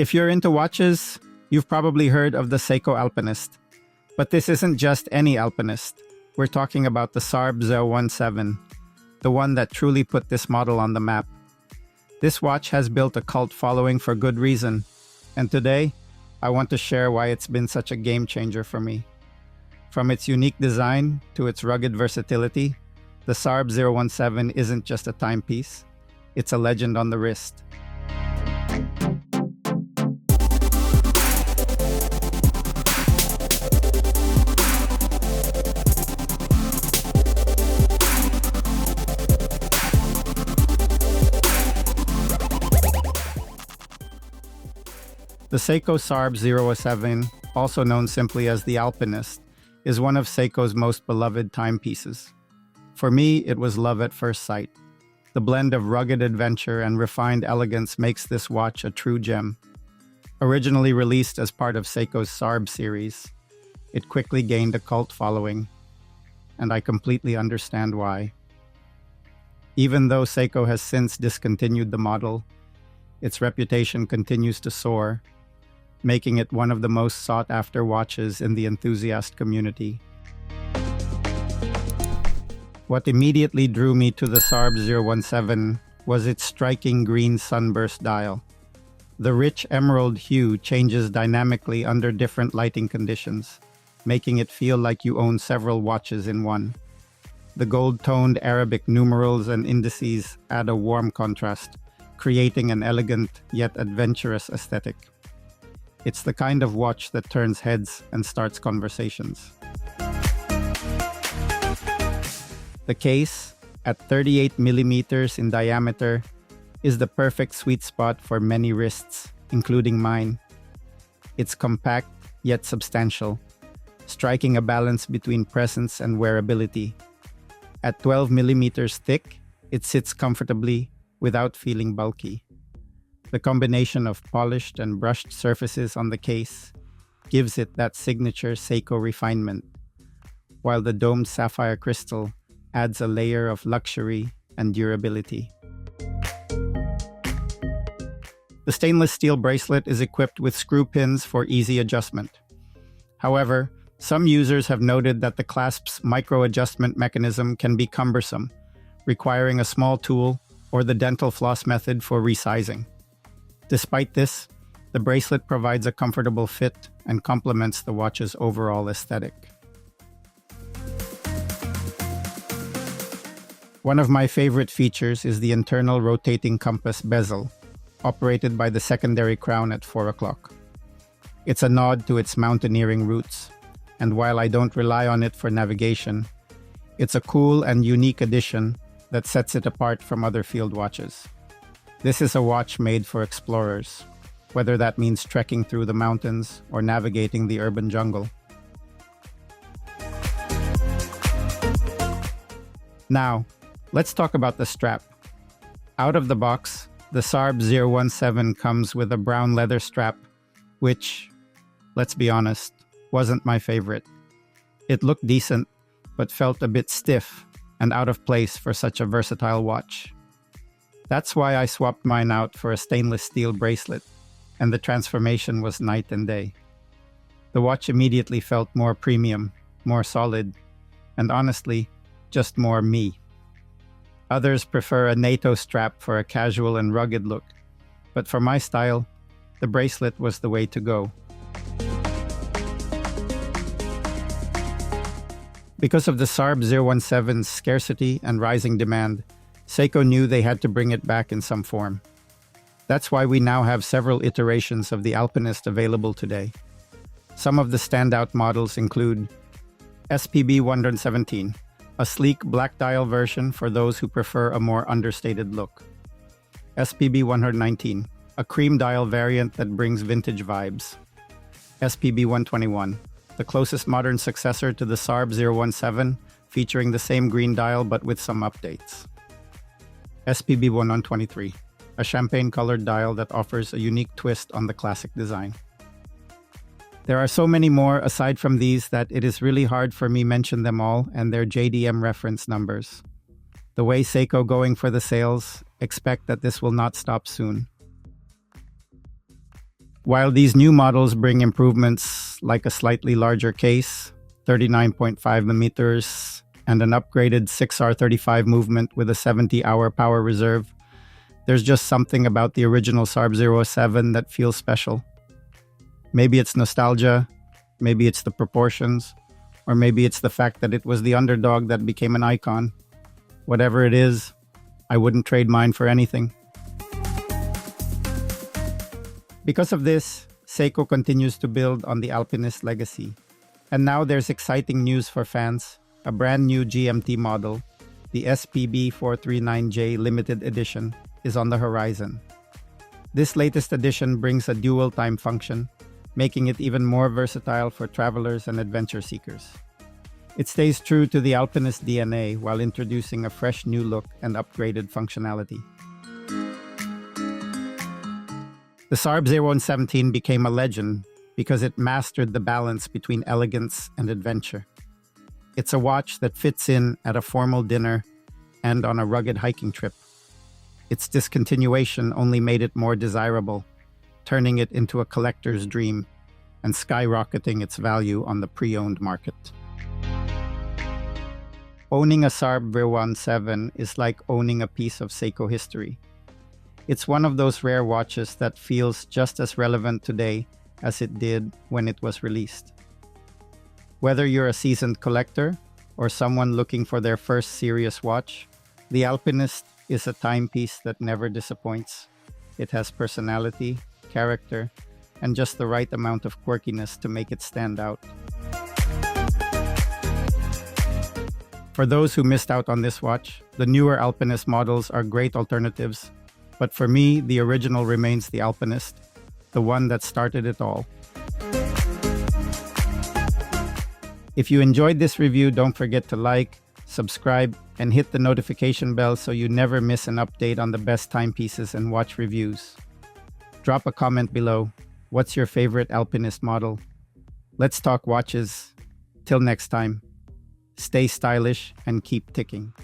If you're into watches, you've probably heard of the Seiko Alpinist. But this isn't just any Alpinist. We're talking about the SARB017, the one that truly put this model on the map. This watch has built a cult following for good reason, and today, I want to share why it's been such a game changer for me. From its unique design to its rugged versatility, the SARB017 isn't just a timepiece, it's a legend on the wrist. The Seiko SARB017, also known simply as the Alpinist, is one of Seiko's most beloved timepieces. For me, it was love at first sight. The blend of rugged adventure and refined elegance makes this watch a true gem. Originally released as part of Seiko's SARB series, it quickly gained a cult following, and I completely understand why. Even though Seiko has since discontinued the model, its reputation continues to soar, making it one of the most sought-after watches in the enthusiast community. What immediately drew me to the SARB017 was its striking green sunburst dial. The rich emerald hue changes dynamically under different lighting conditions, making it feel like you own several watches in one. The gold-toned Arabic numerals and indices add a warm contrast, creating an elegant yet adventurous aesthetic. It's the kind of watch that turns heads and starts conversations. The case, at 38 millimeters in diameter, is the perfect sweet spot for many wrists, including mine. It's compact yet substantial, striking a balance between presence and wearability. At 12 millimeters thick, it sits comfortably without feeling bulky. The combination of polished and brushed surfaces on the case gives it that signature Seiko refinement, while the domed sapphire crystal adds a layer of luxury and durability. The stainless steel bracelet is equipped with screw pins for easy adjustment. However, some users have noted that the clasp's micro-adjustment mechanism can be cumbersome, requiring a small tool or the dental floss method for resizing. Despite this, the bracelet provides a comfortable fit and complements the watch's overall aesthetic. One of my favorite features is the internal rotating compass bezel, operated by the secondary crown at 4 o'clock. It's a nod to its mountaineering roots, and while I don't rely on it for navigation, it's a cool and unique addition that sets it apart from other field watches. This is a watch made for explorers, whether that means trekking through the mountains or navigating the urban jungle. Now, let's talk about the strap. Out of the box, the SARB017 comes with a brown leather strap, which, let's be honest, wasn't my favorite. It looked decent, but felt a bit stiff and out of place for such a versatile watch. That's why I swapped mine out for a stainless steel bracelet, and the transformation was night and day. The watch immediately felt more premium, more solid, and honestly, just more me. Others prefer a NATO strap for a casual and rugged look, but for my style, the bracelet was the way to go. Because of the SARB017's scarcity and rising demand, Seiko knew they had to bring it back in some form. That's why we now have several iterations of the Alpinist available today. Some of the standout models include SPB117, a sleek black dial version for those who prefer a more understated look. SPB119, a cream dial variant that brings vintage vibes. SPB121, the closest modern successor to the SARB017, featuring the same green dial but with some updates. SPB123, a champagne-colored dial that offers a unique twist on the classic design. There are so many more aside from these that it is really hard for me to mention them all and their JDM reference numbers. The way Seiko going for the sales, expect that this will not stop soon. While these new models bring improvements like a slightly larger case, 39.5 millimeters, and an upgraded 6R35 movement with a 70-hour power reserve, there's just something about the original SARB017 that feels special. Maybe it's nostalgia, maybe it's the proportions, or maybe it's the fact that it was the underdog that became an icon. Whatever it is, I wouldn't trade mine for anything. Because of this, Seiko continues to build on the Alpinist legacy. And now there's exciting news for fans. A brand new GMT model, the SPB439J Limited Edition, is on the horizon. This latest edition brings a dual time function, making it even more versatile for travelers and adventure seekers. It stays true to the Alpinist DNA while introducing a fresh new look and upgraded functionality. The SARB017 became a legend because it mastered the balance between elegance and adventure. It's a watch that fits in at a formal dinner and on a rugged hiking trip. Its discontinuation only made it more desirable, turning it into a collector's dream and skyrocketing its value on the pre-owned market. Owning a SARB017 is like owning a piece of Seiko history. It's one of those rare watches that feels just as relevant today as it did when it was released. Whether you're a seasoned collector or someone looking for their first serious watch, the Alpinist is a timepiece that never disappoints. It has personality, character, and just the right amount of quirkiness to make it stand out. For those who missed out on this watch, the newer Alpinist models are great alternatives, but for me, the original remains the Alpinist, the one that started it all. If you enjoyed this review, don't forget to like, subscribe, and hit the notification bell so you never miss an update on the best timepieces and watch reviews. Drop a comment below. What's your favorite Alpinist model? Let's talk watches. Till next time, stay stylish and keep ticking.